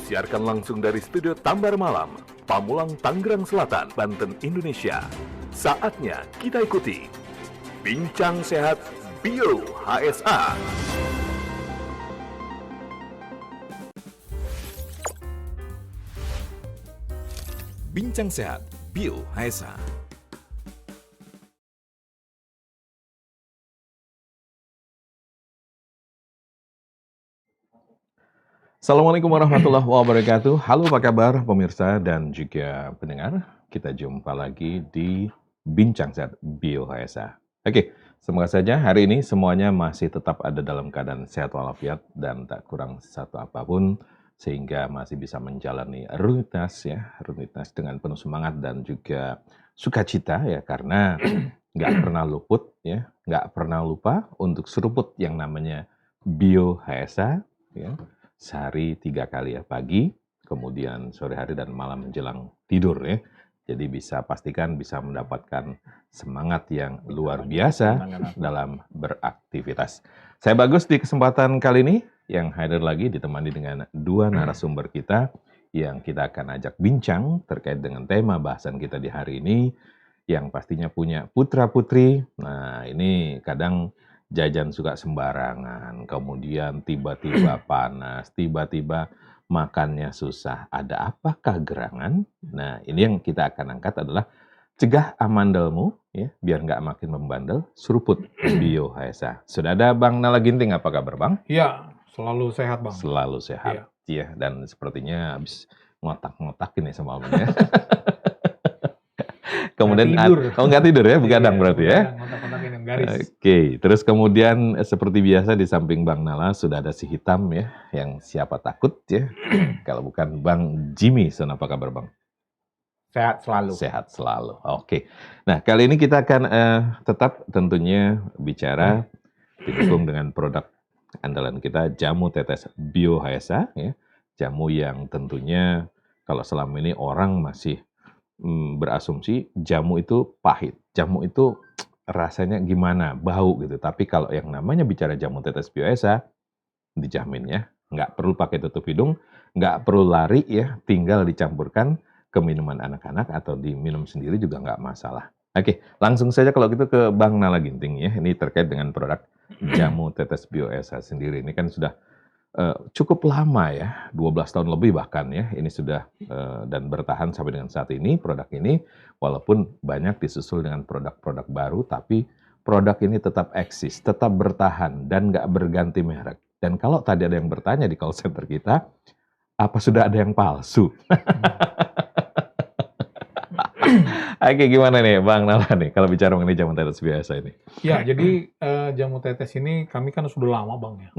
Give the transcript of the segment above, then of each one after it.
Disiarkan langsung dari studio Tambar Malam, Pamulang, Tangerang Selatan, Banten, Indonesia. Saatnya kita ikuti Bincang Sehat Bio HSA. Bincang Sehat Bio HSA. Assalamualaikum warahmatullahi wabarakatuh. Halo, apa kabar pemirsa dan juga pendengar? Kita jumpa lagi di Bincang Sehat Bio HSA. Oke, semoga saja hari ini semuanya masih tetap ada dalam keadaan sehat walafiat dan tak kurang satu apapun, sehingga masih bisa menjalani rutinitas dengan penuh semangat dan juga sukacita ya, karena nggak pernah luput ya, nggak pernah lupa untuk seruput yang namanya Bio HSA ya. Sehari 3 kali ya, pagi, kemudian sore hari dan malam menjelang tidur ya. Jadi pastikan bisa mendapatkan semangat yang luar biasa dalam beraktivitas. Saya Bagus di kesempatan kali ini yang hadir lagi ditemani dengan dua narasumber kita yang kita akan ajak bincang terkait dengan tema bahasan kita di hari ini yang pastinya punya putra-putri. Nah, ini kadang jajan suka sembarangan, kemudian tiba-tiba panas, tiba-tiba makannya susah. Ada apakah gerangan? Nah, ini yang kita akan angkat adalah cegah amandelmu, ya, biar nggak makin membandel, seruput Bio HSA. Sudah ada Bang Nala Ginting, apa kabar Bang? Iya, selalu sehat Bang. Selalu sehat, iya. Dan sepertinya habis ngotak-ngotak ini sama Abangnya. Kemudian nggak tidur ya, begadang berarti ya. Ngotak-ngotakin garis. Oke, terus kemudian seperti biasa di samping Bang Nala sudah ada si hitam ya, yang siapa takut ya. Kalau bukan Bang Jimmy, apa kabar Bang? Sehat selalu. Sehat selalu. Oke. Nah, kali ini kita akan tetap tentunya bicara didukung dengan produk andalan kita, jamu tetes Bio HSA ya. Jamu yang tentunya kalau selama ini orang masih berasumsi jamu itu pahit, jamu itu rasanya gimana, bau gitu. Tapi kalau yang namanya bicara jamu tetes Bio HSA, dijamin ya, nggak perlu pakai tutup hidung, nggak perlu lari ya, tinggal dicampurkan ke minuman anak-anak atau diminum sendiri juga nggak masalah. Oke, langsung saja kalau gitu ke Bang Nala Ginting ya, ini terkait dengan produk jamu tetes Bio HSA sendiri. Ini kan sudah cukup lama ya, 12 tahun lebih bahkan ya, ini sudah dan bertahan sampai dengan saat ini produk ini, walaupun banyak disusul dengan produk-produk baru, tapi produk ini tetap eksis, tetap bertahan dan nggak berganti merek. Dan kalau tadi ada yang bertanya di call center kita, apa sudah ada yang palsu? Oke, gimana nih Bang Nala nih kalau bicara mengenai jamu tetes biasa ini? Ya, jadi jamu tetes ini kami kan sudah lama Bang ya.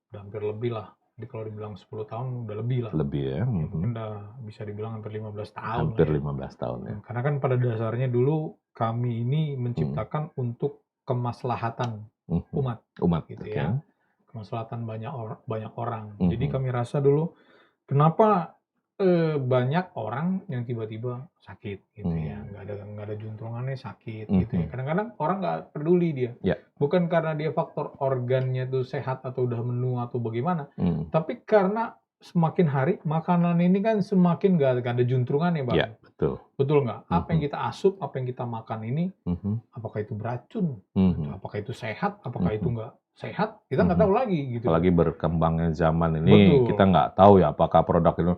Udah hampir lebih lah. Jadi kalau dibilang 10 tahun udah lebih lah. Lebih ya. Mungkin udah bisa dibilang hampir 15 tahun. Hampir 15 tahun ya. Karena kan pada dasarnya dulu kami ini menciptakan untuk kemaslahatan umat gitu ya. Kemaslahatan banyak orang. Jadi kami rasa dulu kenapa banyak orang yang tiba-tiba sakit gitu ya, nggak ada juntrungannya sakit gitu ya. Kadang-kadang orang nggak peduli dia, bukan karena dia faktor organnya tuh sehat atau udah menua atau bagaimana, tapi karena semakin hari makanan ini kan semakin nggak ada juntrungannya Bang. Ya, betul nggak? Apa yang kita asup, apa yang kita makan ini, apakah itu beracun, apakah itu sehat, apakah itu nggak sehat, kita nggak tahu lagi gitu. Apalagi berkembangnya zaman ini, kita nggak tahu ya apakah produk itu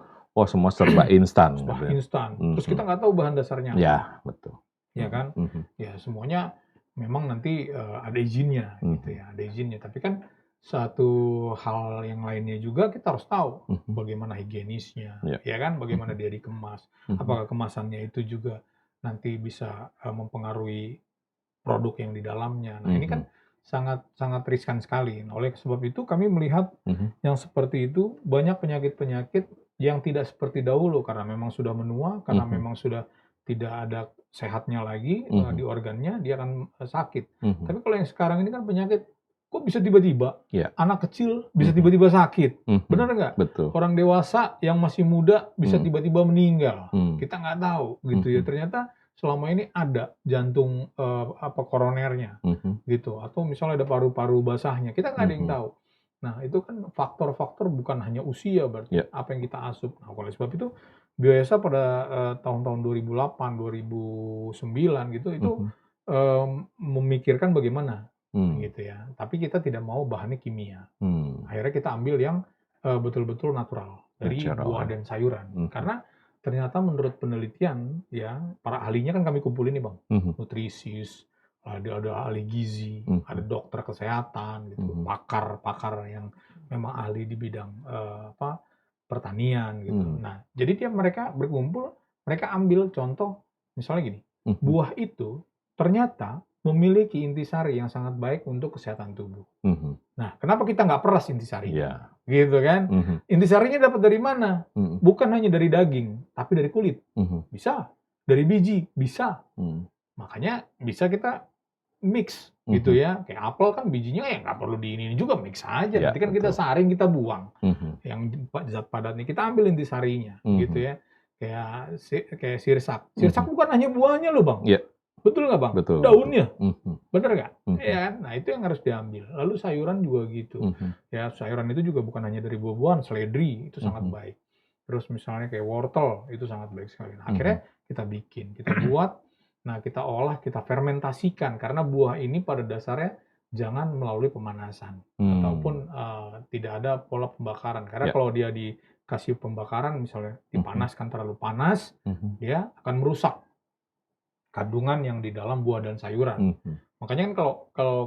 semua serba instan. Serba instan. Terus kita nggak tahu bahan dasarnya. Ya, betul. Ya kan? Ya semuanya memang nanti ada izinnya gitu ya, ada izinnya. Tapi kan satu hal yang lainnya juga kita harus tahu bagaimana higienisnya, ya kan? Bagaimana dia dikemas. Apakah kemasannya itu juga nanti bisa mempengaruhi produk yang di dalamnya. Nah, ini kan sangat riskan sekali. Nah, oleh sebab itu kami melihat yang seperti itu banyak penyakit-penyakit yang tidak seperti dahulu karena memang sudah menua, karena memang sudah tidak ada sehatnya lagi di organnya, dia akan sakit. Tapi kalau yang sekarang ini kan penyakit kok bisa tiba-tiba anak kecil bisa tiba-tiba sakit, benar nggak? Betul. Orang dewasa yang masih muda bisa tiba-tiba meninggal, kita nggak tahu gitu ya. Ternyata selama ini ada jantung koronernya gitu, atau misalnya ada paru-paru basahnya, kita nggak ada yang tahu. Nah, itu kan faktor-faktor bukan hanya usia berarti, Ya. apa yang kita asup. Nah, oleh sebab itu Bioesa pada tahun-tahun 2008, 2009 gitu, itu memikirkan bagaimana gitu ya. Tapi kita tidak mau bahannya kimia. Akhirnya kita ambil yang betul-betul natural dari buah dan sayuran. Karena ternyata menurut penelitian ya, para ahlinya kan kami kumpulin nih Bang, nutrisis, ada ahli gizi, ada dokter kesehatan gitu, pakar-pakar yang memang ahli di bidang pertanian gitu. Nah, jadi mereka berkumpul, mereka ambil contoh misalnya gini, buah itu ternyata memiliki intisari yang sangat baik untuk kesehatan tubuh. Nah, kenapa kita nggak peras intisarinya? Gitu kan? Intisarinya dapat dari mana? Bukan hanya dari daging, tapi dari kulit. Bisa. Dari biji, bisa. Makanya bisa kita mix gitu ya. Kayak apel kan bijinya ya nggak perlu diinin juga, mix aja. Nanti kan kita saring, kita buang. Yang zat padatnya kita ambil intisarinya gitu ya. Kayak sirsak. Sirsak bukan hanya buahnya loh Bang. Betul nggak Bang? Betul. Daunnya. Bener nggak? Ya, nah itu yang harus diambil. Lalu sayuran juga gitu. Ya, sayuran itu juga bukan hanya dari buah-buahan, seledri itu sangat baik. Terus misalnya kayak wortel itu sangat baik sekali. Nah, akhirnya kita bikin, kita buat, nah kita olah, kita fermentasikan karena buah ini pada dasarnya jangan melalui pemanasan ataupun tidak ada pola pembakaran. Karena kalau dia dikasih pembakaran misalnya dipanaskan terlalu panas, dia akan merusak kandungan yang di dalam buah dan sayuran. Makanya kan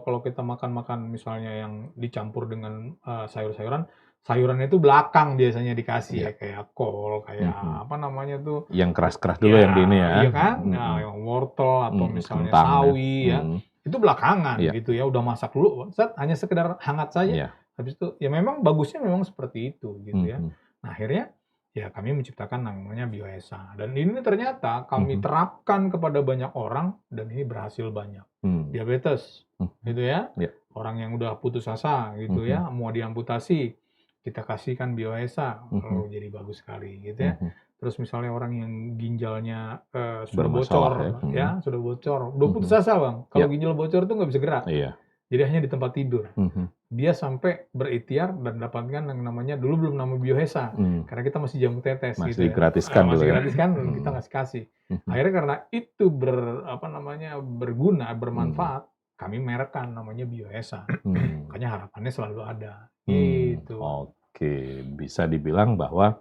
kalau kita makan misalnya yang dicampur dengan sayur-sayuran, sayurannya itu belakang biasanya dikasih ya, kayak kol, kayak apa namanya tuh? Yang keras-keras dulu yang di ini ya. Iya kan? Nah, yang wortel atau misalnya sawi ya. Itu belakangan gitu ya, udah masak dulu, hanya sekedar hangat saja. Habis itu ya memang bagusnya memang seperti itu gitu ya. Nah, akhirnya ya kami menciptakan namanya Bioesa. Dan ini ternyata kami terapkan kepada banyak orang dan ini berhasil banyak. Diabetes, gitu ya. Orang yang udah putus asa gitu ya, mau diamputasi, kita kasihkan Bioesa, lalu jadi bagus sekali gitu ya. Terus misalnya orang yang ginjalnya sudah bocor, ya sudah bocor, udah putus asa Bang. Kalau ginjal bocor tuh nggak bisa gerak. Jadi hanya di tempat tidur. Dia sampai berikhtiar dan dapatkan yang namanya, dulu belum nama Bioesa, karena kita masih jamu tetes masih gitu ya. digratiskan dulu ya. Masih gratiskan, kita ngasih kasih. Akhirnya karena itu berguna, bermanfaat, kami merekkan namanya Bioesa. Makanya harapannya selalu ada. Gitu. Oke, bisa dibilang bahwa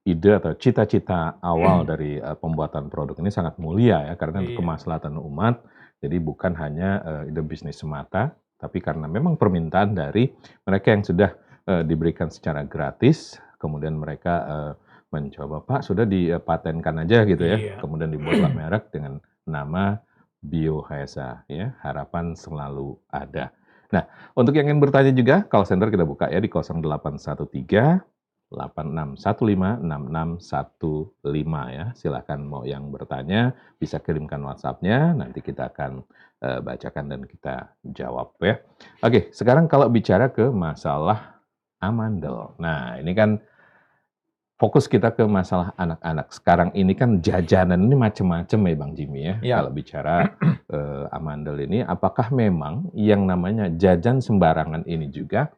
ide atau cita-cita awal dari pembuatan produk ini sangat mulia ya, karena untuk kemaslahatan umat. Jadi bukan hanya ide bisnis semata, tapi karena memang permintaan dari mereka yang sudah diberikan secara gratis, kemudian mereka mencoba, Pak sudah dipatenkan aja gitu ya, kemudian dibuatlah merek dengan nama Bioesa ya, harapan selalu ada. Nah, untuk yang ingin bertanya juga, call center kita buka ya di 0813 8615 6615 ya. Silakan mau yang bertanya bisa kirimkan WhatsApp-nya, nanti kita akan bacakan dan kita jawab ya. Oke, sekarang kalau bicara ke masalah amandel. Nah, ini kan fokus kita ke masalah anak-anak. Sekarang ini kan jajanan ini macam-macam ya Bang Jimmy ya. Kalau bicara amandel ini, apakah memang yang namanya jajan sembarangan ini juga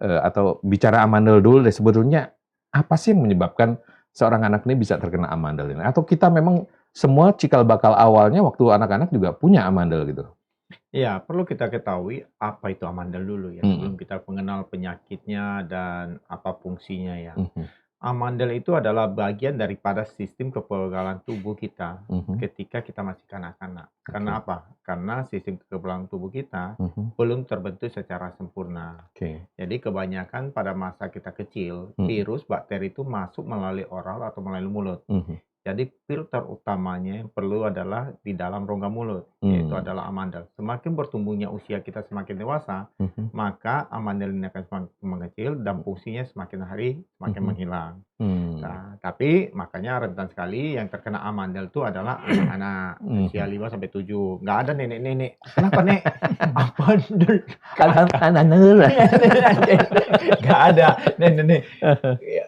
atau bicara amandel dulu deh, sebetulnya apa sih yang menyebabkan seorang anak ini bisa terkena amandel ini? Atau kita memang semua cikal bakal awalnya waktu anak-anak juga punya amandel gitu? Iya, perlu kita ketahui apa itu amandel dulu ya, sebelum kita mengenal penyakitnya dan apa fungsinya ya. Amandel itu adalah bagian daripada sistem kekebalan tubuh kita ketika kita masih kanak-kanak. Karena apa? Karena sistem kekebalan tubuh kita belum terbentuk secara sempurna. Jadi kebanyakan pada masa kita kecil, virus, bakteri itu masuk melalui oral atau melalui mulut. Jadi filter utamanya yang perlu adalah di dalam rongga mulut, yaitu adalah amandel. Semakin bertumbuhnya usia kita semakin dewasa, maka amandel ini akan semakin mengecil dan fungsinya semakin hari semakin menghilang. Nah, tapi makanya rentan sekali yang terkena amandel itu adalah anak-anak usia 5-7. Nggak ada nenek-nenek. Kenapa, Nek? Amandel. Anak-anak. Nggak ada nenek-nenek.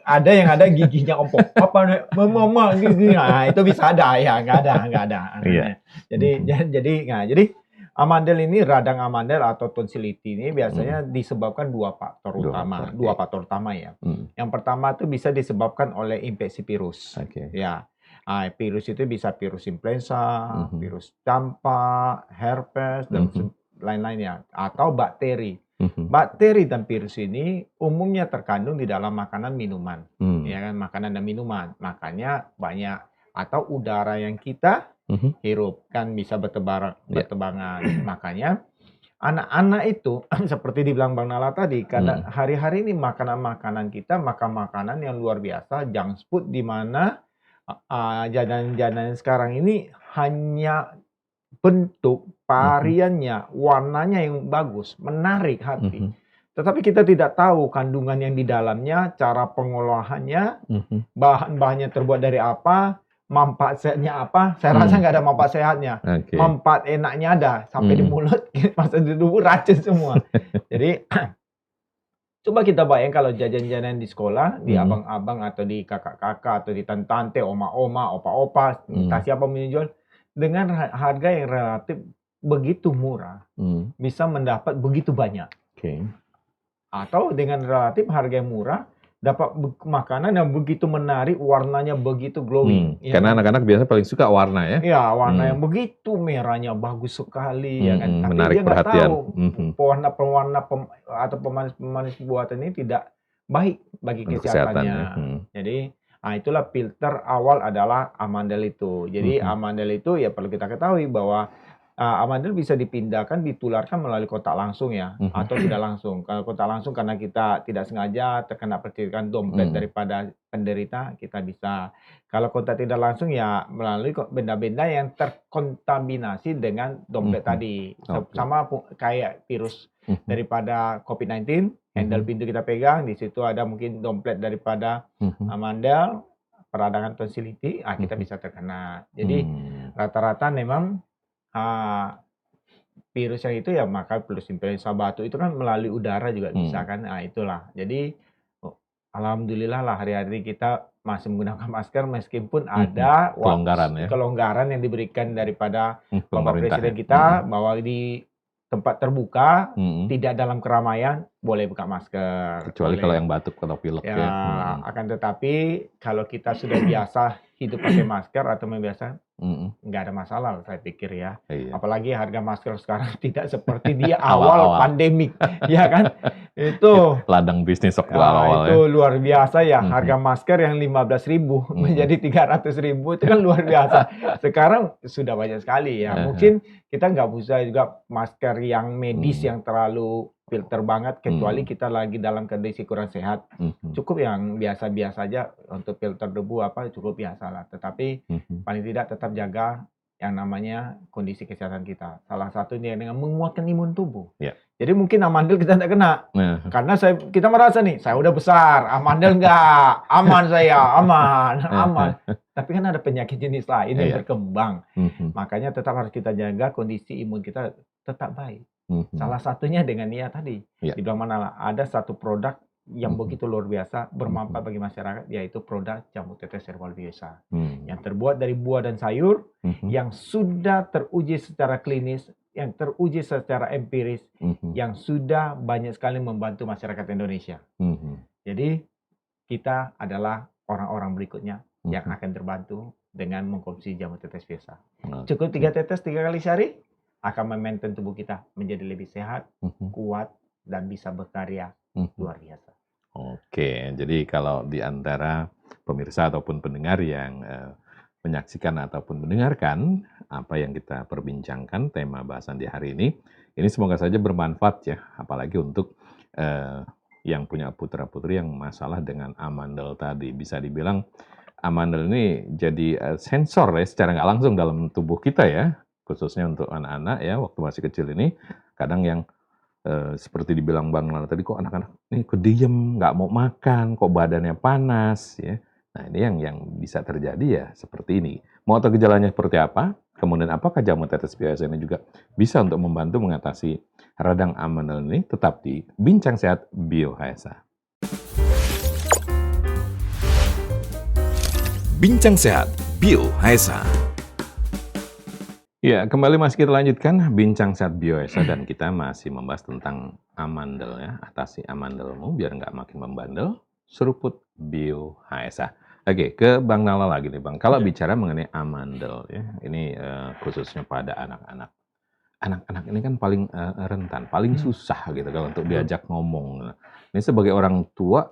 Ada yang ada giginya ompong. Apa, Nek? Mama gigi. Nah, itu bisa ada ya, nggak ada. Iya. Jadi Amandel ini, radang amandel atau tonsiliti ini biasanya disebabkan dua faktor utama ya. Yang pertama itu bisa disebabkan oleh infeksi virus. Ya, virus itu bisa virus influenza, virus campak, herpes dan lain-lainnya, atau bakteri. Bakteri dan virus ini umumnya terkandung di dalam makanan minuman, ya kan, makanan dan minuman. Makanya banyak atau udara yang kita hirup kan bisa bertebangan. Makanya anak-anak itu seperti dibilang Bang Nala tadi, karena hari-hari ini makanan-makanan kita makan makanan yang luar biasa, junk food, di mana jajanan-jajanan sekarang ini hanya bentuk, variannya, warnanya yang bagus, menarik hati. Tetapi kita tidak tahu kandungan yang di dalamnya, cara pengolahannya, bahan-bahannya terbuat dari apa, manfaat sehatnya apa. Saya rasa nggak ada manfaat sehatnya. Manfaat enaknya ada, sampai di mulut, masa di tubuh racun semua. Jadi coba kita bayangkan kalau jajan-jajanan di sekolah, di abang-abang atau di kakak-kakak atau di tante-tante, oma-oma, opa-opa, entah siapa menjual, dengan harga yang relatif begitu murah, bisa mendapat begitu banyak. Atau dengan relatif harga yang murah, dapat makanan yang begitu menarik, warnanya begitu glowing. Karena anak-anak biasanya paling suka warna ya. Ya, warna yang begitu merahnya bagus sekali, ya kan. Tapi menarik dia nggak perhatian. tahu pewarna-pewarna atau pemanis-pemanis buatan ini tidak baik bagi kesehatannya. Jadi, itulah filter awal adalah amandel itu. Jadi amandel itu ya perlu kita ketahui bahwa amandel bisa dipindahkan, ditularkan melalui kontak langsung ya, atau tidak langsung. Kalau kontak langsung karena kita tidak sengaja terkena percikan dompet daripada penderita, kita bisa. Kalau kontak tidak langsung ya melalui benda-benda yang terkontaminasi dengan dompet tadi. Sama kayak virus daripada COVID-19, handle pintu kita pegang, di situ ada mungkin dompet daripada amandel, peradangan tonsiliti, kita bisa terkena. Jadi rata-rata memang virus yang itu ya, maka virus influenza batuk itu kan melalui udara juga bisa kan. Itulah. Jadi alhamdulillah lah hari-hari kita masih menggunakan masker meskipun ada kelonggaran yang diberikan daripada Bapak Presiden kita bahwa di tempat terbuka, tidak dalam keramaian, boleh buka masker. Kecuali kalau yang batuk atau pilek ya. Akan tetapi kalau kita sudah biasa hidup pakai masker atau membiasa, nggak ada masalah saya pikir ya. Apalagi harga masker sekarang tidak seperti di awal pandemik, ya kan? Itu ladang bisnis waktu awal itu luar biasa ya. Harga masker yang 15.000 menjadi 300.000 itu kan luar biasa. Sekarang sudah banyak sekali ya. Mungkin kita nggak bisa juga masker yang medis yang terlalu filter banget, kecuali kita lagi dalam kondisi kurang sehat. Cukup yang biasa-biasa aja untuk filter debu cukup biasa lah. Tetapi paling tidak tetap jaga yang namanya kondisi kesehatan kita. Salah satunya dengan menguatkan imun tubuh. Jadi mungkin amandel kita tidak kena. Karena kita merasa nih, saya udah besar, amandel enggak, aman saya, aman. Tapi kan ada penyakit jenis lain yang berkembang. Makanya tetap harus kita jaga kondisi imun kita tetap baik. Salah satunya dengan tadi. Di bilang mana ada satu produk yang begitu luar biasa, bermanfaat bagi masyarakat, yaitu produk jamu tetes herbal biasa. Yang terbuat dari buah dan sayur, yang sudah teruji secara klinis, yang teruji secara empiris, yang sudah banyak sekali membantu masyarakat Indonesia. Jadi kita adalah orang-orang berikutnya yang akan terbantu dengan mengkonsumsi jamu tetes biasa. Cukup 3 tetes 3 kali sehari, akan memaintain tubuh kita menjadi lebih sehat, kuat, dan bisa berkarya luar biasa. Oke, jadi kalau di antara pemirsa ataupun pendengar yang menyaksikan ataupun mendengarkan apa yang kita perbincangkan, tema bahasan di hari ini semoga saja bermanfaat ya, apalagi untuk yang punya putra-putri yang masalah dengan amandel tadi. Bisa dibilang amandel ini jadi sensor ya secara nggak langsung dalam tubuh kita ya, khususnya untuk anak-anak ya, waktu masih kecil ini kadang yang seperti dibilang Bang Nala tadi, kok anak-anak ini kok diem, nggak mau makan, kok badannya panas ya. Nah ini yang bisa terjadi ya seperti ini. Mau tahu gejalanya seperti apa? Kemudian apakah jamu tetes biasa ini juga bisa untuk membantu mengatasi radang amandel ini? Tetap di Bincang Sehat BioHSA. Bincang Sehat BioHSA. Ya, kembali masih kita lanjutkan bincang saat bioesa dan kita masih membahas tentang amandel ya. Atasi amandelmu biar nggak makin membandel, seruput bioesa. Oke, ke Bang Nala lagi nih Bang. Kalau Ya. bicara mengenai amandel ya, ini khususnya pada anak-anak. Anak-anak ini kan paling rentan, paling susah gitu kalau untuk diajak ngomong. Ini sebagai orang tua,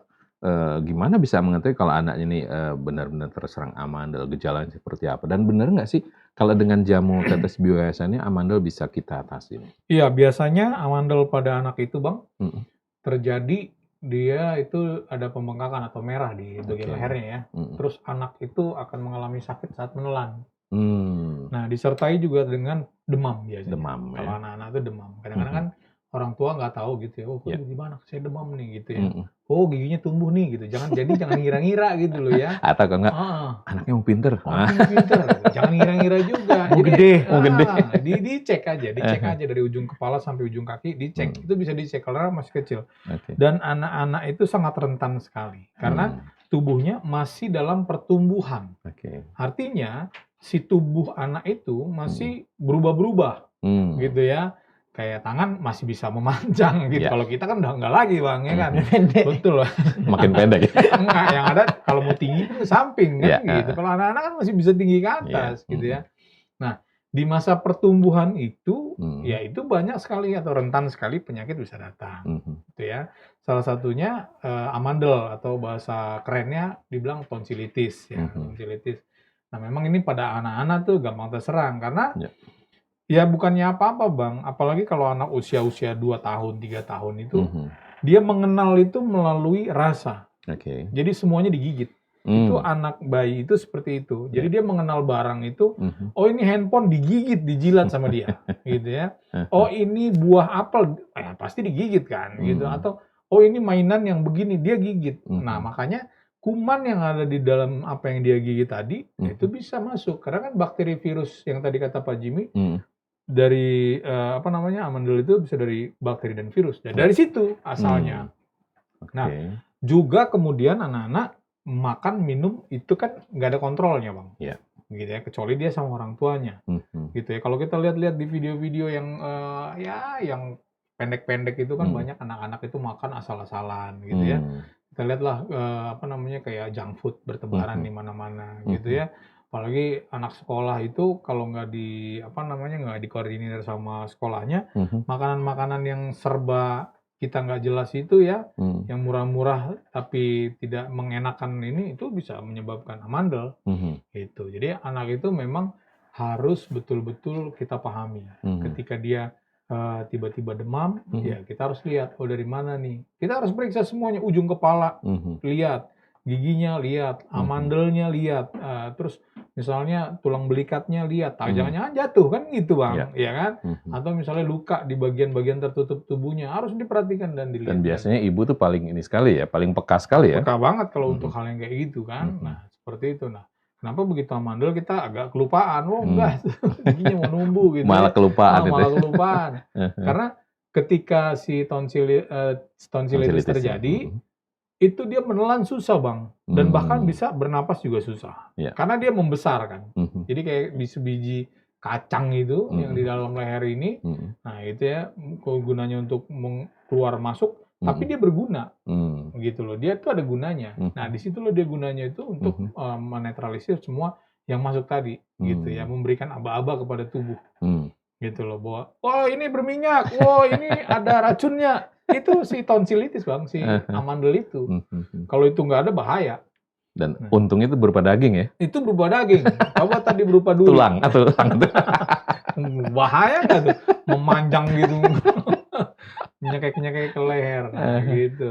gimana bisa mengetahui kalau anaknya ini benar-benar terserang amandel, gejalanya seperti apa? Dan benar nggak sih kalau dengan jamu tetes bioesa ini amandel bisa kita atasi? Iya, biasanya amandel pada anak itu Bang, Mhm. terjadi dia itu ada pembengkakan atau merah di bagian Oke. lehernya ya. Mhm. Terus anak itu akan mengalami sakit saat menelan. Hmm. Nah, disertai juga dengan demam biasanya. Demam Kalau ya. anak-anak itu demam. Kadang-kadang kan orang tua nggak tahu gitu ya, "Oh, Ya. kok gimana? Saya demam nih," gitu ya. Mhm. "Oh, giginya tumbuh nih," gitu. Jangan ngira-ngira gitu loh ya. Atau kalau nggak, Heeh. anaknya mau pinter. "Oh, anaknya pinter," gitu. Jangan ngira-ngira juga. Mau gede. Dicek aja dari ujung kepala sampai ujung kaki, dicek. Itu bisa dicek karena masih kecil. Oke. Dan anak-anak itu sangat rentan sekali karena tubuhnya masih dalam pertumbuhan. Oke. Artinya si tubuh anak itu masih berubah-berubah gitu ya. Kayak tangan masih bisa memanjang gitu. Ya. Kalau kita kan udah enggak lagi Bang, ya kan? Pendek. Betul. Makin pendek ya. Enggak, yang ada kalau mau tinggi kan ke samping Ya. kan gitu. Kalau anak-anak kan masih bisa tinggi ke atas gitu ya. Nah, di masa pertumbuhan itu ya itu banyak sekali atau rentan sekali penyakit bisa datang gitu ya. Salah satunya amandel atau bahasa kerennya dibilang tonsilitis ya, tonsilitis. Nah, memang ini pada anak-anak tuh gampang terserang karena ya bukannya apa-apa Bang, apalagi kalau anak usia-usia 2 tahun, 3 tahun itu dia mengenal itu melalui rasa. Oke. Jadi semuanya digigit. Itu anak bayi itu seperti itu. Jadi dia mengenal barang itu, oh ini handphone digigit, dijilat sama dia, gitu ya. Oh ini buah apel, pasti digigit kan, gitu. Atau oh ini mainan yang begini, dia gigit. Nah makanya kuman yang ada di dalam apa yang dia gigit tadi, itu bisa masuk. Karena kan bakteri virus yang tadi kata Pak Jimmy, dari amandel itu bisa dari bakteri dan virus. Dan dari situ asalnya. Nah, juga kemudian anak-anak makan, minum itu kan nggak ada kontrolnya Bang. Iya. Gitu ya, kecuali dia sama orang tuanya. Gitu ya. Kalau kita lihat-lihat di video-video yang yang pendek-pendek itu kan banyak anak-anak itu makan asal-asalan gitu ya. Kita lihatlah kayak junk food bertebaran di mana-mana gitu ya. Apalagi anak sekolah itu kalau nggak nggak dikoordinir sama sekolahnya, makanan-makanan yang serba kita nggak jelas itu ya, yang murah-murah tapi tidak mengenakan ini, itu bisa menyebabkan amandel gitu. Jadi anak itu memang harus betul-betul kita pahami. Ketika dia tiba-tiba demam, ya kita harus lihat, oh dari mana nih. Kita harus periksa semuanya, ujung kepala, lihat. Giginya lihat, amandelnya lihat, terus misalnya tulang belikatnya lihat, jangan-jangan jatuh kan gitu Bang, ya kan? Atau misalnya luka di bagian-bagian tertutup tubuhnya harus diperhatikan dan dilihat. Dan biasanya ibu tuh paling ini sekali ya, paling peka sekali ya. Peka banget kalau untuk hal yang kayak gitu kan. Nah seperti itu. Nah kenapa begitu amandel kita agak kelupaan? Oh enggak, giginya mau numbuh gitu. Malah kelupaan. Malah kelupaan. Karena ketika si tonsilitis terjadi, itu dia menelan susah Bang, dan bahkan bisa bernapas juga susah, karena dia membesar kan. Jadi kayak biji kacang itu yang di dalam leher ini, nah itu ya gunanya untuk keluar masuk, tapi dia berguna, gitu loh. Dia tuh ada gunanya. Nah di situ loh dia gunanya itu untuk menetralisir semua yang masuk tadi, gitu ya, memberikan aba-aba kepada tubuh, gitu loh. Bahwa, oh ini berminyak, oh ini ada racunnya. Itu si tonsilitis Bang, si amandel itu. Kalau itu nggak ada bahaya. Dan untungnya itu berupa daging ya? Itu berupa daging. Coba tadi berupa duri. Tulang. Bahaya nggak tuh? Memanjang gitu. Nyekek-nyekek ke leher. Nah, gitu.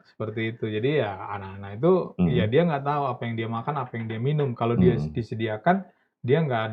Seperti itu. Jadi ya anak-anak itu, ya dia nggak tahu apa yang dia makan, apa yang dia minum. Kalau dia disediakan, dia nggak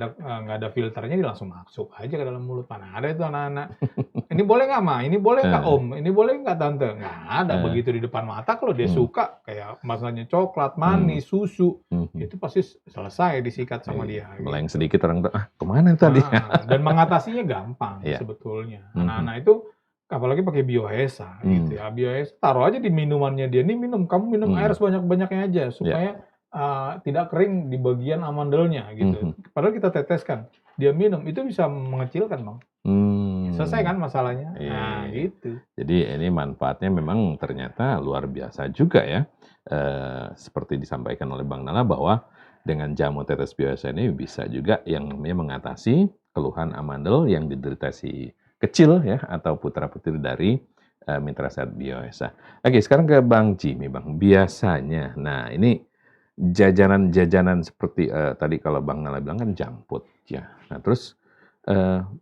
ada filternya, dia langsung masuk aja ke dalam mulut. Mana ada itu anak-anak. Ini boleh nggak Ma? Ini boleh nggak Om? Ini boleh nggak Tante? Nggak ada. Begitu di depan mata, kalau dia suka kayak masanya coklat, manis, susu, itu pasti selesai disikat sama dia. Malah yang sedikit orang kemana tadi? Dan mengatasinya gampang sebetulnya. Anak-anak itu apalagi pakai bioesa gitu ya. Bioesa taruh aja di minumannya dia. Nih minum, kamu minum air sebanyak-banyaknya aja supaya tidak kering di bagian amandelnya gitu. Padahal kita teteskan, dia minum itu bisa mengecilkan, Bang. Selesai kan masalahnya. Nah, gitu. Jadi ini manfaatnya memang ternyata luar biasa juga ya. Seperti disampaikan oleh Bang Nala bahwa dengan jamu tetes bioesa ini bisa juga yang namanya mengatasi keluhan amandel yang diderita si kecil ya atau putra-putri dari Mitra Sehat Bioesa. Oke, sekarang ke Bang Jimmy, Bang. Biasanya, nah ini jajanan-jajanan seperti tadi kalau Bang Nala bilang kan junk food ya. Nah, terus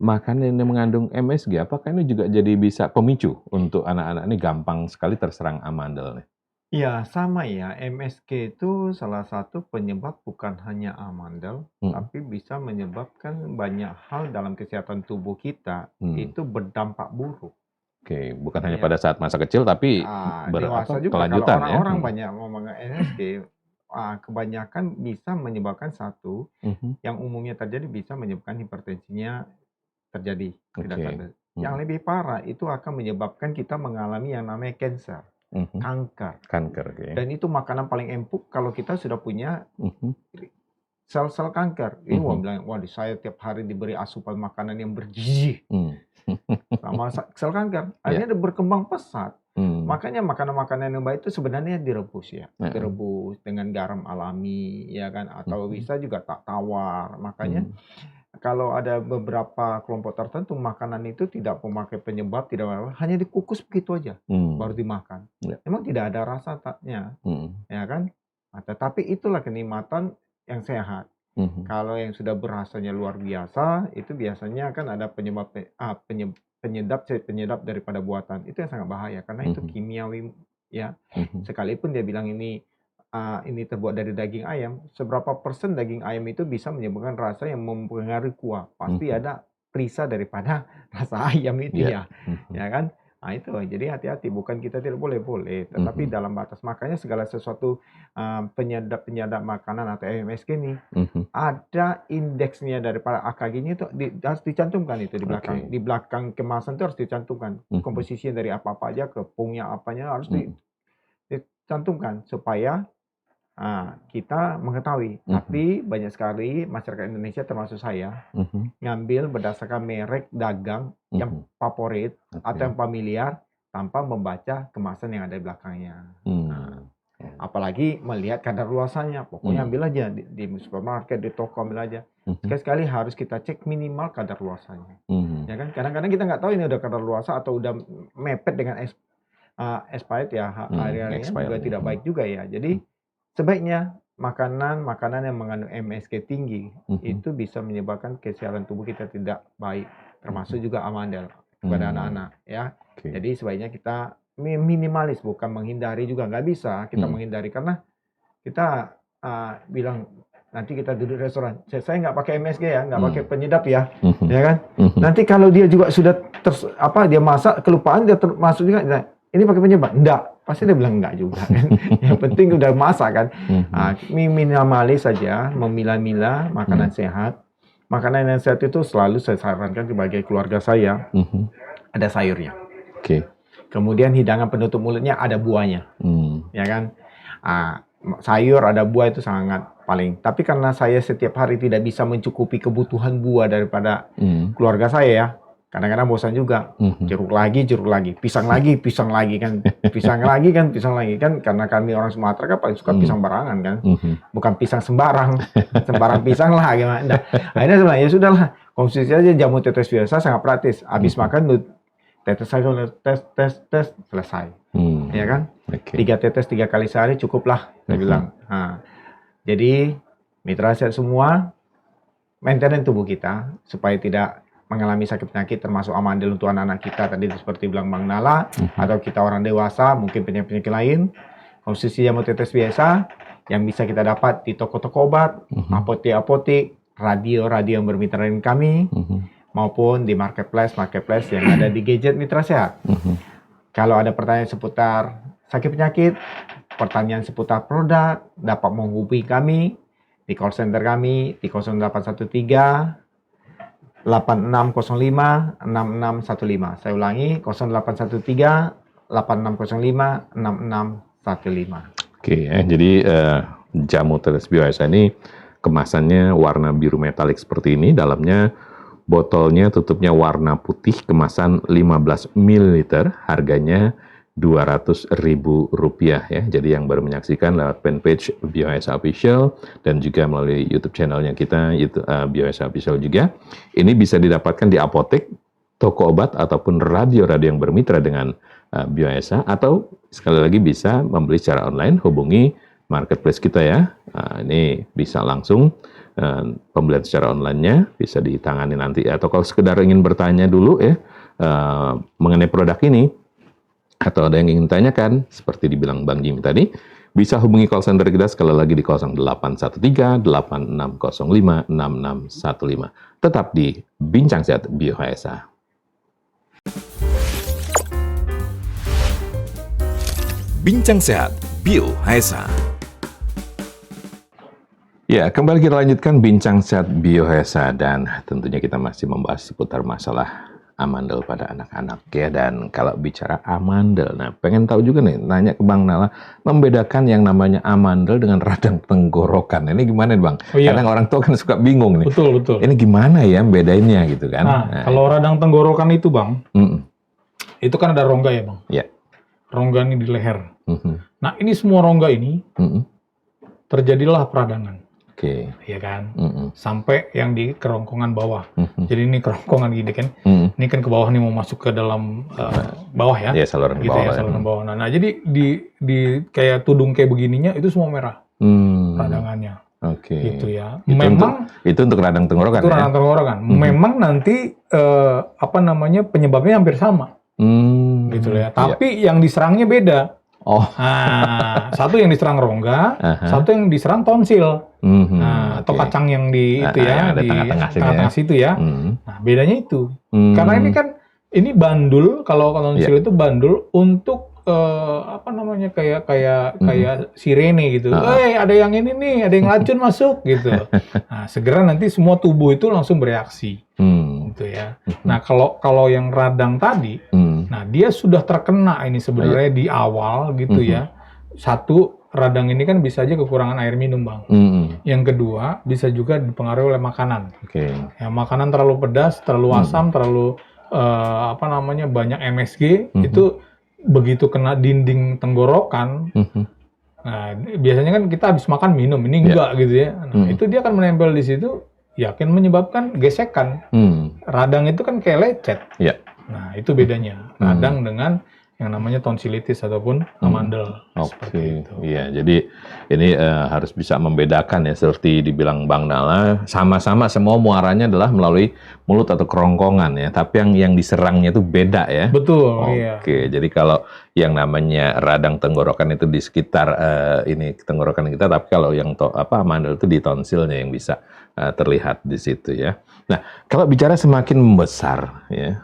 makanan yang mengandung MSG, apakah ini juga jadi bisa pemicu untuk anak-anak ini gampang sekali terserang amandel nih? Iya, sama ya. MSG itu salah satu penyebab bukan hanya amandel, tapi bisa menyebabkan banyak hal dalam kesehatan tubuh kita. Itu berdampak buruk. Oke, bukan hanya pada saat masa kecil, tapi dewasa juga. Kalau kelanjutan ya. orang-orang banyak ngomong MSG, kebanyakan bisa menyebabkan satu, yang umumnya terjadi bisa menyebabkan hipertensinya terjadi. Tidak sadar. Yang lebih parah itu akan menyebabkan kita mengalami yang namanya cancer. Kanker. Dan itu makanan paling empuk kalau kita sudah punya sel-sel kanker. Ini mau bilang, wah saya tiap hari diberi asupan makanan yang bergizi sama sel kanker. Akhirnya berkembang pesat. Makanya makanan-makanan yang baik itu sebenarnya direbus ya. Direbus dengan garam alami ya kan, atau bisa juga tak tawar. Makanya kalau ada beberapa kelompok tertentu makanan itu tidak memakai penyebab, tidak hanya dikukus begitu aja, baru dimakan. Memang tidak ada rasanya, ya kan? Tetapi itulah kenikmatan yang sehat. Kalau yang sudah berasanya luar biasa, itu biasanya kan ada penyedap daripada buatan. Itu yang sangat bahaya karena itu kimiawi ya. Sekalipun dia bilang ini terbuat dari daging ayam, seberapa persen daging ayam itu bisa menyebabkan rasa yang mempengaruhi kuah? Pasti ada perisa daripada rasa ayam itu ya kan? Nah itu, jadi hati-hati, bukan kita tidak boleh, tetapi dalam batas. Makanya segala sesuatu penyedap makanan atau MSG ini ada indeksnya daripada AKG-nya itu harus dicantumkan itu di belakang. Di belakang kemasan itu harus dicantumkan komposisinya dari apa-apa aja, kepungnya apanya harus dicantumkan supaya kita mengetahui. Tapi banyak sekali masyarakat Indonesia termasuk saya ngambil berdasarkan merek dagang yang favorit atau yang familiar tanpa membaca kemasan yang ada di belakangnya. Apalagi melihat kadaluarsanya, pokoknya ambil aja di supermarket, di toko ambil aja. Sekali-sekali harus kita cek minimal kadaluarsanya. Ya kan? Kadang-kadang kita nggak tahu ini udah kadaluarsa atau udah mepet dengan expired ya, hari-harinya juga tidak baik juga ya. Jadi sebaiknya makanan yang mengandung MSG tinggi itu bisa menyebabkan kesehatan tubuh kita tidak baik, termasuk juga amandel kepada anak-anak ya. Jadi sebaiknya kita minimalis, bukan menghindari juga, nggak bisa kita menghindari karena kita bilang nanti kita duduk di restoran, saya nggak pakai MSG ya, nggak pakai penyedap ya, ya kan? Nanti kalau dia juga sudah dia masak kelupaan dia masuk juga, ini pakai penyedap? Enggak. Pasti dia bilang enggak juga kan. Yang penting udah masak kan. Minimalis saja, memilah-milah makanan sehat. Makanan yang sehat itu selalu saya sarankan sebagai keluarga saya. Ada sayurnya. Kemudian hidangan penutup mulutnya ada buahnya. Ya kan? Sayur ada buah itu sangat paling. Tapi karena saya setiap hari tidak bisa mencukupi kebutuhan buah daripada keluarga saya ya. Kadang-kadang bosan juga, jeruk lagi, pisang lagi kan, pisang lagi kan, karena kami orang Sumatera kan paling suka pisang barangan kan, bukan pisang sembarang pisang lah gimana. Akhirnya sebenarnya ya sudahlah, konsumsi aja jamu tetes bioesa sangat praktis. Habis makan tetes selesai, ya kan? 3 tetes 3 kali sehari cukuplah, saya bilang. Jadi mitra sehat semua, maintain tubuh kita supaya tidak mengalami sakit penyakit termasuk amandel untuk anak-anak kita tadi seperti bilang Bang Nala, atau kita orang dewasa mungkin penyakit lain. Konsumsi jamu tetes biasa yang bisa kita dapat di toko-toko obat, apotek, radio yang bermitra dengan kami, maupun di marketplace yang ada di gadget Mitra Sehat. Kalau ada pertanyaan seputar sakit penyakit, pertanyaan seputar produk, dapat menghubungi kami di call center kami di 0813 8605 6615. Saya ulangi 0813 8605 6615. Oke, jadi jamu tetes bioesa ini kemasannya warna biru metalik seperti ini, dalamnya botolnya tutupnya warna putih, kemasan 15 ml, harganya Rp200.000 ya. Jadi yang baru menyaksikan lewat fanpage Bioesa Official dan juga melalui YouTube channelnya kita, Bioesa Official juga. Ini bisa didapatkan di apotek, toko obat, ataupun radio-radio yang bermitra dengan Bioesa, atau sekali lagi bisa membeli secara online, hubungi marketplace kita ya. Ini bisa langsung pembelian secara online-nya bisa ditangani nanti, atau kalau sekedar ingin bertanya dulu ya mengenai produk ini, atau ada yang ingin tanyakan seperti dibilang Bang Jimmy tadi, bisa hubungi call center kita sekali lagi di 0813-8605-6615. Tetap di Bincang Sehat Bioesa. Bincang Sehat Bioesa. Ya, kembali kita lanjutkan Bincang Sehat Bioesa, dan tentunya kita masih membahas seputar masalah amandel pada anak-anak ya. Dan kalau bicara amandel, nah pengen tahu juga nih, nanya ke Bang Nala, membedakan yang namanya amandel dengan radang tenggorokan. Ini gimana nih Bang? Oh, iya. Kadang orang tua kan suka bingung nih. Betul, betul. Ini gimana ya bedainnya gitu kan? Nah, kalau radang tenggorokan itu Bang, itu kan ada rongga ya Bang? Iya. Rongga ini di leher. Nah, ini semua rongga ini terjadilah peradangan. Oke. Ya kan? Sampai yang di kerongkongan bawah. Jadi ini kerongkongan gini kan. Ini kan ke bawah nih, mau masuk ke dalam bawah ya. Iya, saluran gitu bawah. Ya, saluran bawah. Nah, jadi di kayak tudung kayak begininya itu semua merah. Peradangannya. Oke. Gitu ya. Itu Memang itu untuk radang tenggorokan itu ya. radang tenggorokan. Memang nanti penyebabnya hampir sama. Gitu ya. Tapi yang diserangnya beda. Oh. Nah, satu yang diserang rongga, satu yang diserang tonsil. Atau kacang yang di itu ya, di di tengah-tengah situ ya. Nah, bedanya itu. Karena ini kan bandul, kalau tonsil itu bandul untuk kayak sirene gitu. Ada yang ini nih, ada yang racun masuk gitu. Nah, segera nanti semua tubuh itu langsung bereaksi. Gitu ya. Nah, kalau yang radang tadi, nah dia sudah terkena ini sebenarnya di awal gitu ya. Satu, radang ini kan bisa aja kekurangan air minum Bang. Yang kedua, bisa juga dipengaruhi oleh makanan. Ya, makanan terlalu pedas, terlalu asam, terlalu banyak MSG, itu begitu kena dinding tenggorokan. Nah, biasanya kan kita habis makan minum, ini enggak gitu ya. Nah, itu dia akan menempel di situ, akan menyebabkan gesekan. Radang itu kan kayak lecet. Nah, itu bedanya radang dengan yang namanya tonsilitis ataupun amandel. Oke, iya. Jadi ini harus bisa membedakan ya, seperti dibilang Bang Nala, sama-sama semua muaranya adalah melalui mulut atau kerongkongan ya, tapi yang diserangnya itu beda ya. Betul. Oke, jadi kalau yang namanya radang tenggorokan itu di sekitar ini tenggorokan kita, tapi kalau yang amandel itu di tonsilnya yang bisa terlihat di situ ya. Nah, kalau bicara semakin membesar ya,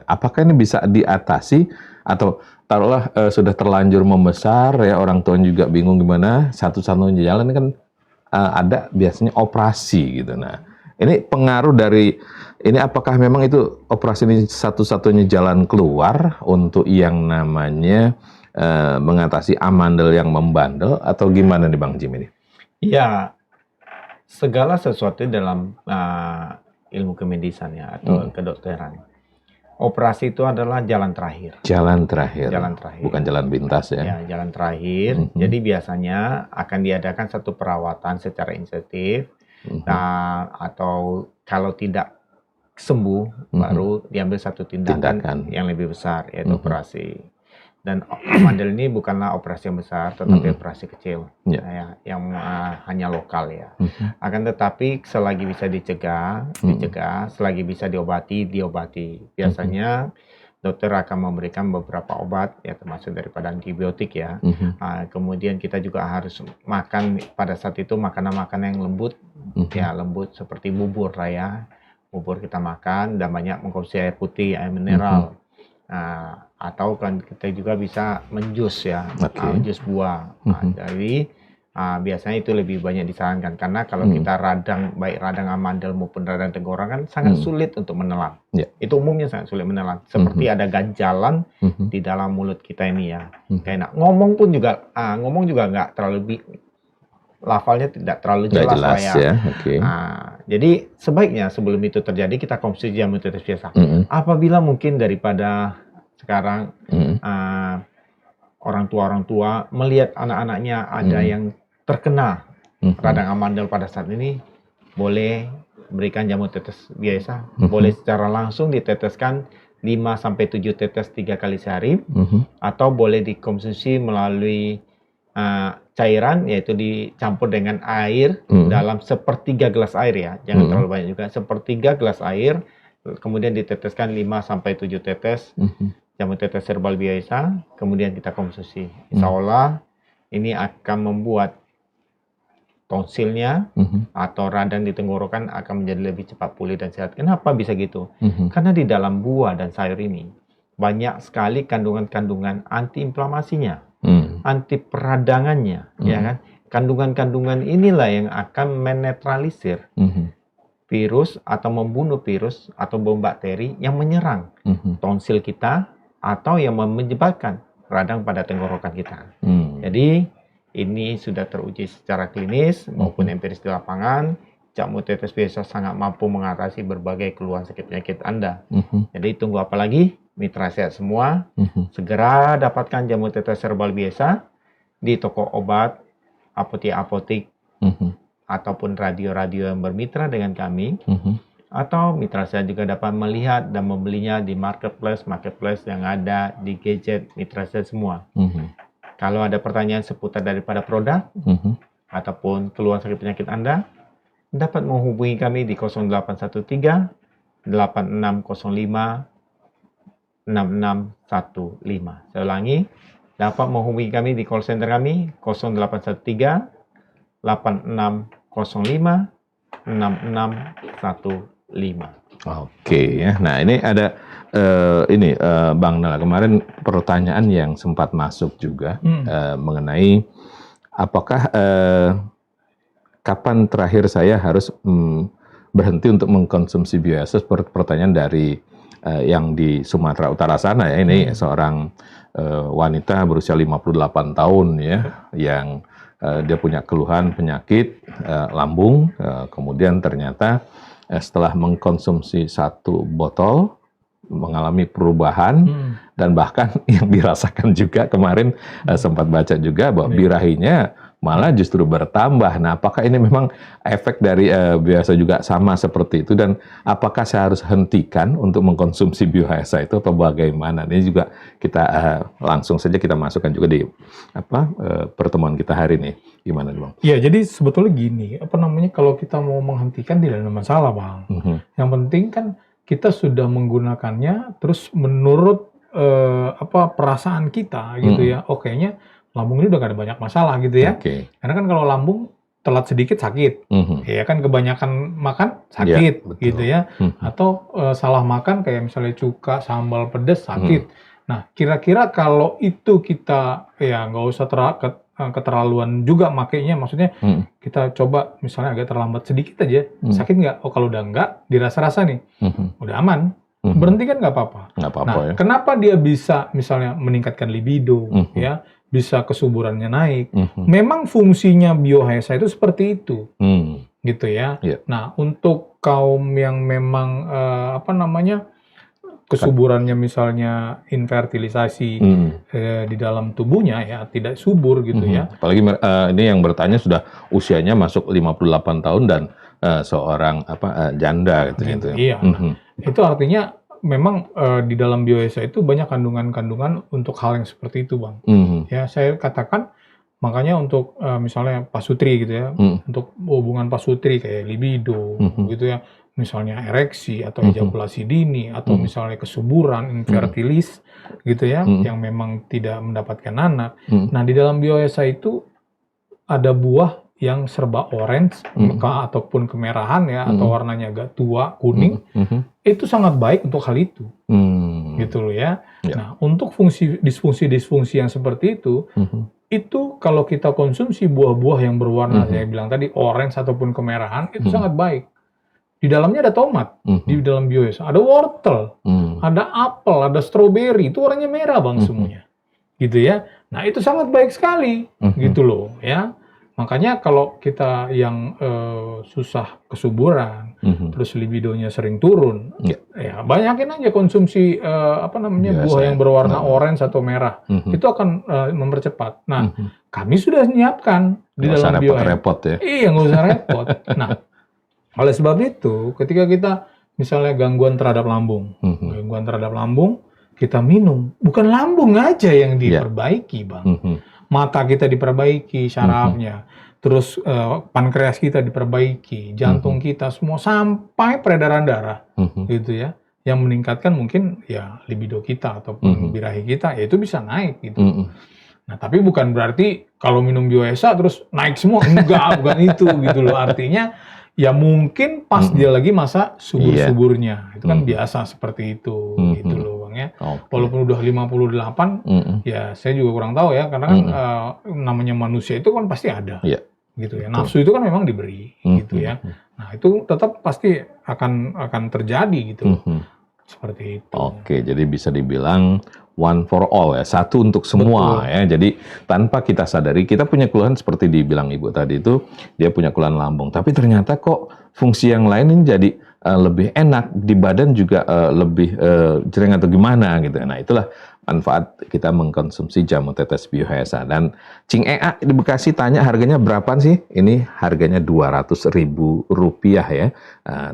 apakah ini bisa diatasi, atau taruhlah sudah terlanjur membesar ya, orang tua juga bingung gimana, satu-satunya jalan kan ada biasanya operasi gitu. Nah, ini pengaruh dari ini, apakah memang itu operasi ini satu-satunya jalan keluar untuk yang namanya mengatasi amandel yang membandel, atau gimana nih Bang Jim ini? Iya, segala sesuatu dalam ilmu kemedisan ya, atau kedokteran. Operasi itu adalah jalan terakhir. Jalan terakhir. Jalan terakhir. Bukan jalan pintas ya. Ya, jalan terakhir. Jadi biasanya akan diadakan satu perawatan secara intensif. Nah, atau kalau tidak sembuh, baru diambil satu tindakan yang lebih besar, yaitu operasi. Dan amandel ini bukanlah operasi yang besar, tetapi operasi kecil, yang hanya lokal ya. Akan tetapi selagi bisa dicegah, selagi bisa diobati. Biasanya dokter akan memberikan beberapa obat, ya termasuk daripada antibiotik ya. Kemudian kita juga harus makan pada saat itu makanan-makanan yang lembut, ya lembut seperti bubur lah ya. Bubur kita makan dan banyak mengkonsumsi air putih, air mineral. Atau kan kita juga bisa menjus ya, jus buah. Jadi biasanya itu lebih banyak disarankan, karena kalau kita baik radang amandel maupun radang tenggorokan sangat sulit untuk menelan. Itu umumnya sangat sulit menelan. Seperti ada ganjalan di dalam mulut kita ini ya. Kayak ngomong juga nggak terlalu lafalnya tidak terlalu Nggak jelas lah jelas ya. ya, oke. Nah, jadi sebaiknya sebelum itu terjadi kita konsumsi jamu tetes biasa. Apabila mungkin daripada sekarang orang tua melihat anak-anaknya ada yang terkena radang amandel pada saat ini, boleh berikan jamu tetes biasa, boleh secara langsung diteteskan 5-7 tetes 3 kali sehari, atau boleh dikonsumsi melalui cairan, yaitu dicampur dengan air dalam 1/3 gelas air ya, jangan terlalu banyak juga, 1/3 gelas air, kemudian diteteskan 5-7 tetes jamu tetes herbal biasa, kemudian kita konsumsi. Insya Allah ini akan membuat tonsilnya atau radang di tenggorokan akan menjadi lebih cepat pulih dan sehat. Kenapa bisa gitu? Karena di dalam buah dan sayur ini banyak sekali kandungan-kandungan antiinflamasinya, anti peradangannya, ya kan? Kandungan-kandungan inilah yang akan menetralisir virus atau membunuh virus atau bom bakteri yang menyerang tonsil kita atau yang menyebabkan radang pada tenggorokan kita. Jadi ini sudah teruji secara klinis maupun empiris di lapangan. Jamu tetes biasa sangat mampu mengatasi berbagai keluhan sakit penyakit Anda. Jadi tunggu apa lagi? Mitra sehat semua, segera dapatkan jamu tetes herbal biasa di toko obat, apotek-apotek, ataupun radio-radio yang bermitra dengan kami. Atau mitra saya juga dapat melihat dan membelinya di marketplace yang ada di gadget mitra saya semua. Kalau ada pertanyaan seputar daripada produk ataupun keluhan sakit penyakit Anda, dapat menghubungi kami di 0813 8605 6615. Saya ulangi, dapat menghubungi kami di call center kami 0813 8605 6615. Oke ya. Nah, ini ada Bang Nala, kemarin pertanyaan yang sempat masuk juga mengenai apakah kapan terakhir saya harus berhenti untuk mengkonsumsi bioasa, seperti pertanyaan dari yang di Sumatera Utara sana ya. Ini seorang wanita berusia 58 tahun ya, yang dia punya keluhan penyakit lambung, kemudian ternyata setelah mengkonsumsi 1 botol mengalami perubahan dan bahkan yang dirasakan juga kemarin sempat baca juga bahwa birahinya malah justru bertambah. Nah, apakah ini memang efek dari bioasa juga sama seperti itu, dan apakah saya harus hentikan untuk mengkonsumsi bioasa itu atau bagaimana? Ini juga kita langsung saja kita masukkan juga di pertemuan kita hari ini. Gimana, Bang? Ya, jadi sebetulnya gini, kalau kita mau menghentikan tidak ada masalah, Bang. Yang penting kan kita sudah menggunakannya terus menurut perasaan kita gitu ya. Oh, kayaknya lambung ini udah gak ada banyak masalah gitu ya. Karena kan kalau lambung telat sedikit sakit, ya kan kebanyakan makan sakit gitu ya. Atau salah makan kayak misalnya cuka, sambal, pedas sakit. Nah, kira-kira kalau itu kita ya nggak usah keterlaluan juga makainya, maksudnya kita coba misalnya agak terlambat sedikit aja, sakit nggak? Oh, kalau udah nggak, dirasa-rasa nih, udah aman, berhenti kan nggak apa-apa. Nah, ya. Kenapa dia bisa misalnya meningkatkan libido, ya, bisa kesuburannya naik? Memang fungsinya biohesa itu seperti itu, gitu ya. Nah, untuk kaum yang memang kesuburannya misalnya infertilisasi di dalam tubuhnya ya, tidak subur gitu ya. Apalagi ini yang bertanya sudah usianya masuk 58 tahun dan seorang janda gitu. Iya. Itu artinya memang di dalam bioesa itu banyak kandungan-kandungan untuk hal yang seperti itu, Bang. Ya, saya katakan makanya untuk misalnya pasutri gitu ya, untuk hubungan pasutri kayak libido gitu ya. Misalnya ereksi atau ejakulasi dini atau misalnya kesuburan, infertilis gitu ya, yang memang tidak mendapatkan anak. Nah, di dalam bioesa itu ada buah yang serba orange ataupun kemerahan ya, atau warnanya agak tua, kuning. Itu sangat baik untuk hal itu. Gitu loh ya. Nah, untuk disfungsi yang seperti itu kalau kita konsumsi buah-buah yang berwarna saya bilang tadi orange ataupun kemerahan, itu sangat baik. Di dalamnya ada tomat, di dalam bioesa. Ada wortel, ada apel, ada stroberi. Itu warnanya merah, Bang, semuanya. Gitu ya. Nah, itu sangat baik sekali. Gitu loh, ya. Makanya kalau kita yang susah kesuburan, terus libidonya sering turun, ya banyakin aja konsumsi buah yang berwarna orange atau merah. Itu akan mempercepat. Nah, kami sudah menyiapkan di dalam repot ya. Iya, nggak usah repot. Nah, oleh sebab itu, ketika kita misalnya gangguan terhadap lambung, kita minum, bukan lambung aja yang diperbaiki, Bang. Mata kita diperbaiki syarafnya, terus pankreas kita diperbaiki, jantung kita semua sampai peredaran darah, gitu ya, yang meningkatkan mungkin ya libido kita ataupun birahi kita, ya itu bisa naik gitu. Nah, tapi bukan berarti kalau minum Bioesa terus naik semua, enggak, bukan itu gitu loh. Artinya ya mungkin pas dia lagi masa subur-suburnya, itu kan biasa seperti itu, gitu loh Bang ya. Walaupun udah 58, ya saya juga kurang tahu ya, karena kan namanya manusia itu kan pasti ada, gitu ya. Nafsu itu kan memang diberi, gitu ya. Nah itu tetap pasti akan terjadi gitu, seperti itu. Oke, jadi bisa dibilang one for all ya, satu untuk semua. Betul. Ya. Jadi tanpa kita sadari kita punya keluhan seperti dibilang Ibu tadi itu, dia punya keluhan lambung, tapi ternyata kok fungsi yang lain ini jadi lebih enak, di badan juga lebih jering atau gimana gitu. Nah itulah manfaat kita mengkonsumsi jamu tetes Bioesa. Dan Cing Ea di Bekasi tanya harganya berapa sih? Ini harganya Rp200.000 ya.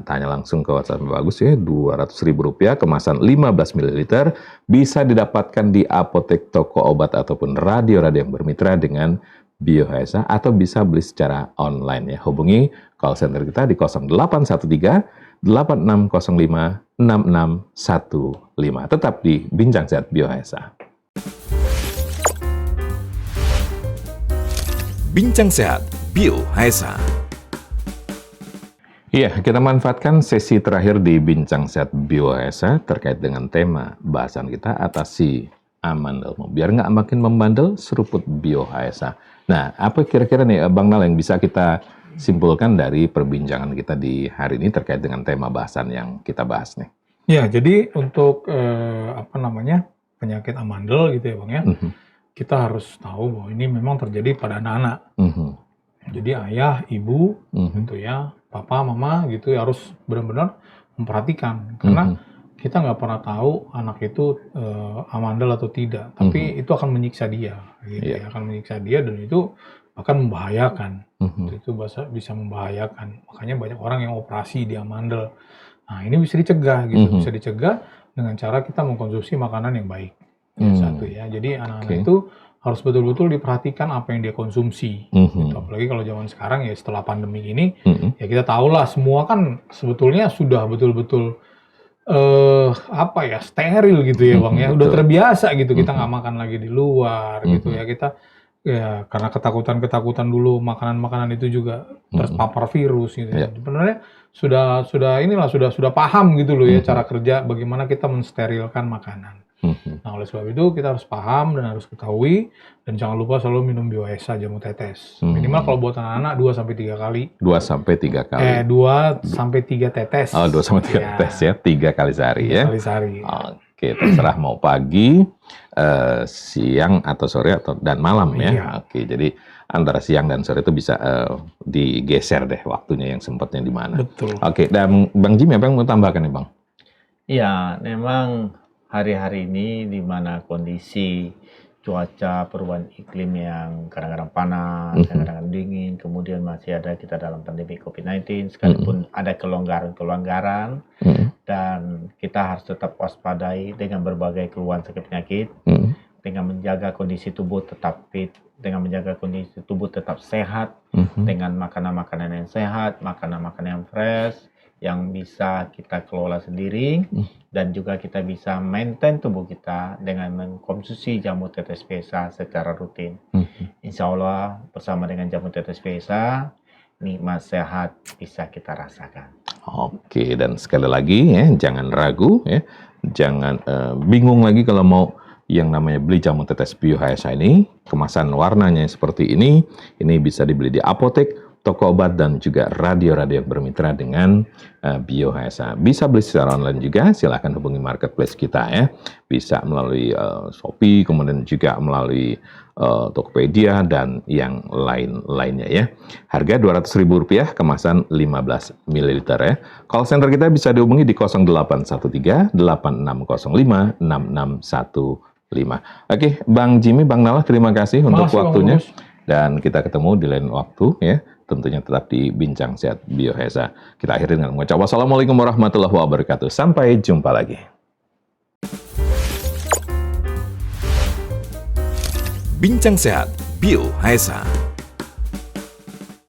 Tanya langsung ke WhatsApp bagus ya, Rp200.000, kemasan 15 ml, bisa didapatkan di apotek, toko obat ataupun radio-radio yang bermitra dengan Bioesa, atau bisa beli secara online ya. Hubungi call center kita di 0813 8605 6615. Tetap di Bincang Sehat Bioesa. Bincang Sehat Bioesa. Iya, kita manfaatkan sesi terakhir di Bincang Sehat Bioesa terkait dengan tema bahasan kita, atasi amandelmu. Biar nggak makin membandel, seruput Bioesa. Nah, apa kira-kira nih Bang Nal yang bisa kita simpulkan dari perbincangan kita di hari ini terkait dengan tema bahasan yang kita bahas nih? Ya, jadi untuk penyakit amandel gitu ya Bang ya, kita harus tahu bahwa ini memang terjadi pada anak-anak. Jadi ayah, ibu, gitu ya, papa, mama gitu ya, harus benar-benar memperhatikan, karena kita nggak pernah tahu anak itu amandel atau tidak, tapi itu akan menyiksa dia, gitu ya, akan menyiksa dia, dan itu akan membahayakan. Itu bisa membahayakan. Makanya banyak orang yang operasi di amandel. Nah, ini bisa dicegah gitu. Bisa dicegah dengan cara kita mengkonsumsi makanan yang baik. Satu ya. Jadi anak-anak itu harus betul-betul diperhatikan apa yang dia konsumsi. Gitu. Apalagi kalau zaman sekarang ya, setelah pandemi ini, ya kita tahulah semua kan sebetulnya sudah betul-betul steril gitu ya Bang ya. Udah terbiasa gitu, kita nggak makan lagi di luar gitu ya. Kita ya karena ketakutan dulu, makanan-makanan itu juga terpapar virus gitu ya. Sebenarnya sudah paham gitu loh ya, cara kerja bagaimana kita mensterilkan makanan. Nah, oleh sebab itu kita harus paham dan harus ketahui, dan jangan lupa selalu minum Bioesa jamu tetes. Minimal kalau buat anak-anak 2-3 kali. 2-3 kali. 2-3 tetes. Oh, 2-3 tetes ya, 3 kali sehari ya. 3 kali sehari. Oke, terserah mau pagi, siang atau sore dan malam ya. Oke, jadi antara siang dan sore itu bisa digeser deh waktunya, yang sempatnya di mana. Betul. Oke, dan Bang Jim apa yang mau tambahkan nih Bang? Iya, memang hari-hari ini di mana kondisi cuaca perubahan iklim yang kadang-kadang panas, kadang-kadang dingin, kemudian masih ada kita dalam pandemi COVID-19, sekalipun ada kelonggaran, dan kita harus tetap waspadai dengan berbagai keluhan sakit penyakit, dengan menjaga kondisi tubuh tetap fit, dengan menjaga kondisi tubuh tetap sehat, dengan makanan-makanan yang sehat, makanan-makanan yang fresh, yang bisa kita kelola sendiri, dan juga kita bisa maintain tubuh kita dengan mengkonsumsi jamu tetes Bioesa secara rutin. Insya Allah bersama dengan jamu tetes Bioesa, nikmat sehat bisa kita rasakan. Oke, dan sekali lagi ya, jangan ragu ya, jangan bingung lagi kalau mau yang namanya beli jamu tetes Bioesa ini. Kemasan warnanya seperti ini bisa dibeli di apotek, toko obat, dan juga radio-radio yang bermitra dengan BioHSA. Bisa beli secara online juga, silahkan hubungi marketplace kita ya. Bisa melalui Shopee, kemudian juga melalui Tokopedia, dan yang lain-lainnya ya. Harga Rp200.000, kemasan 15 ml ya. Call center kita bisa dihubungi di 0813 8605 6615. Oke, Bang Jimmy, Bang Nala, terima kasih untuk waktunya. Dan kita ketemu di lain waktu ya. Tentunya tetap di Bincang Sehat BioHSA. Kita akhiri dengan mengucap wassalamualaikum warahmatullahi wabarakatuh. Sampai jumpa lagi. Bincang Sehat BioHSA.